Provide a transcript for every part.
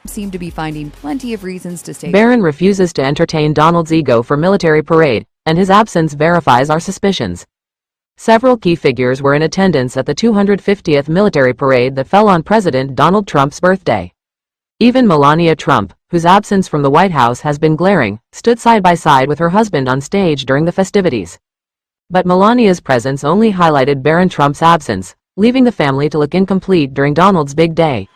seem to be finding plenty of reasons to stay. Barron refuses to entertain Donald's ego for military parade, and his absence verifies our suspicions. Several key figures were in attendance at the 250th military parade that fell on President Donald Trump's birthday. Even Melania Trump, whose absence from the White House has been glaring, stood side by side with her husband on stage during the festivities. But Melania's presence only highlighted Barron Trump's absence, leaving the family to look incomplete during Donald's big day.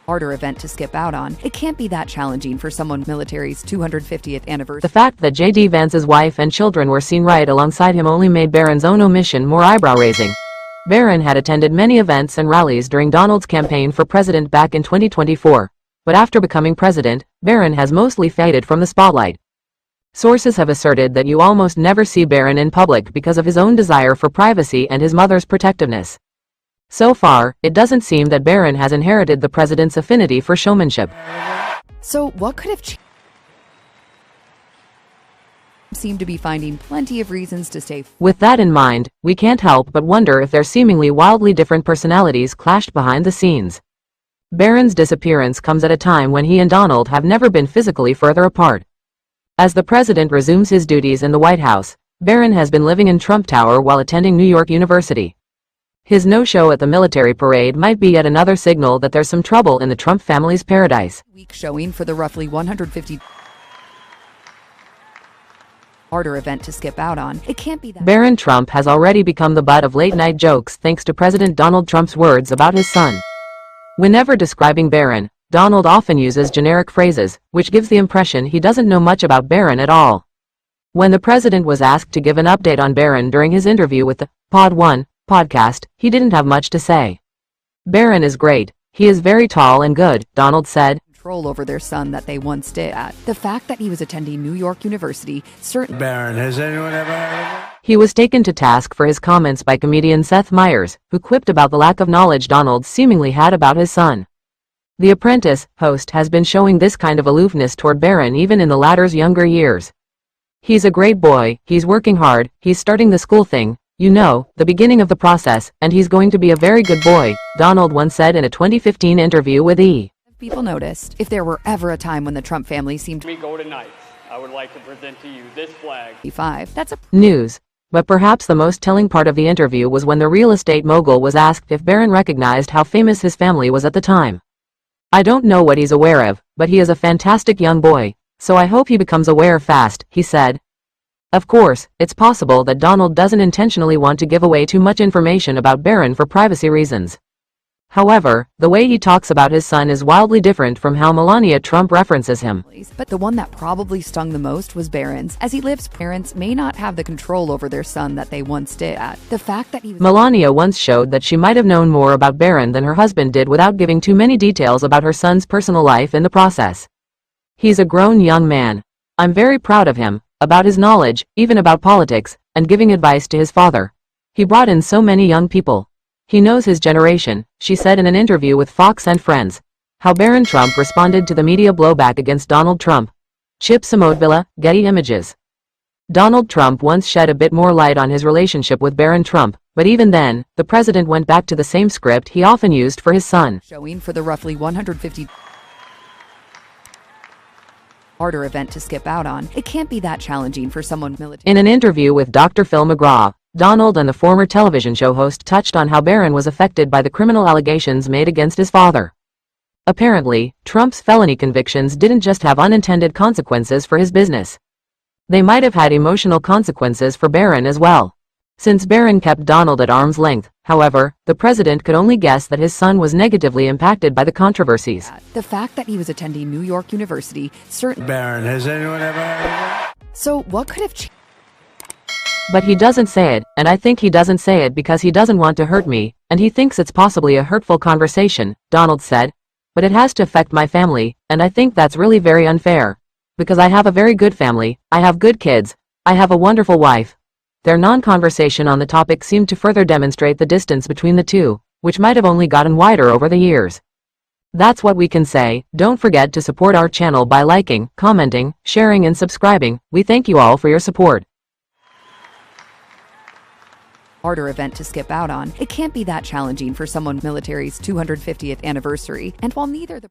Harder event to skip out on. It can't be that challenging for someone military's 250th anniversary. The fact that J.D. Vance's wife and children were seen right alongside him only made Barron's own omission more eyebrow-raising. Barron had attended many events and rallies during Donald's campaign for president back in 2024, but after becoming president, Barron has mostly faded from the spotlight. Sources have asserted that you almost never see Barron in public because of his own desire for privacy and his mother's protectiveness. So far, it doesn't seem that Barron has inherited the president's affinity for showmanship. So what could have changed? Seem to be finding plenty of reasons to stay. With that in mind, we can't help but wonder if their seemingly wildly different personalities clashed behind the scenes. Barron's disappearance comes at a time when he and Donald have never been physically further apart. As the president resumes his duties in the White House, Barron has been living in Trump Tower while attending New York University. His no-show at the military parade might be yet another signal that there's some trouble in the Trump family's paradise. Week showing for the roughly 150 harder event to skip out on. It can't be that. Barron Trump has already become the butt of late-night jokes thanks to President Donald Trump's words about his son. Whenever describing Barron, Donald often uses generic phrases, which gives the impression he doesn't know much about Barron at all. When the president was asked to give an update on Barron during his interview with the Pod 1 podcast, he didn't have much to say. Barron is great. He is very tall and good, Donald said. Control over their son that they once did at. The fact that he was attending New York University certainly. Barron, has anyone ever heard of him? He was taken to task for his comments by comedian Seth Meyers, who quipped about the lack of knowledge Donald seemingly had about his son. The Apprentice host has been showing this kind of aloofness toward Barron even in the latter's younger years. He's a great boy, he's working hard, he's starting the school thing, you know, the beginning of the process, and he's going to be a very good boy, Donald once said in a 2015 interview with E! People noticed, if there were ever a time when the Trump family seemed to go tonight, I would like to present to you this flag. That's a news. But perhaps the most telling part of the interview was when the real estate mogul was asked if Barron recognized how famous his family was at the time. I don't know what he's aware of, but he is a fantastic young boy, so I hope he becomes aware fast, he said. Of course, it's possible that Donald doesn't intentionally want to give away too much information about Barron for privacy reasons. However, the way he talks about his son is wildly different from how Melania Trump references him. But the one that probably stung the most was Barron's. As he lives, parents may not have the control over their son that they once did at. The fact that he was Melania once showed that she might have known more about Barron than her husband did without giving too many details about her son's personal life in the process. He's a grown young man. I'm very proud of him, about his knowledge, even about politics, and giving advice to his father. He brought in so many young people. He knows his generation, she said in an interview with Fox and Friends. How Barron Trump responded to the media blowback against Donald Trump. Chip Samodvilla, Getty Images. Donald Trump once shed a bit more light on his relationship with Barron Trump, but even then, the president went back to the same script he often used for his son. Showing for the roughly 150 harder event to skip out on. It can't be that challenging for someone military. In an interview with Dr. Phil McGraw, Donald and the former television show host touched on how Barron was affected by the criminal allegations made against his father. Apparently, Trump's felony convictions didn't just have unintended consequences for his business. They might have had emotional consequences for Barron as well. Since Barron kept Donald at arm's length, however, the president could only guess that his son was negatively impacted by the controversies. The fact that he was attending New York University certainly. Barron, has anyone ever heard of him? So what could have changed? But he doesn't say it, and I think he doesn't say it because he doesn't want to hurt me, and he thinks it's possibly a hurtful conversation, Donald said. But it has to affect my family, and I think that's really very unfair. Because I have a very good family, I have good kids, I have a wonderful wife. Their non-conversation on the topic seemed to further demonstrate the distance between the two, which might have only gotten wider over the years. That's what we can say. Don't forget to support our channel by liking, commenting, sharing and subscribing. We thank you all for your support. harder event to skip out on, it can't be that challenging for someone military's 250th anniversary. And while neither the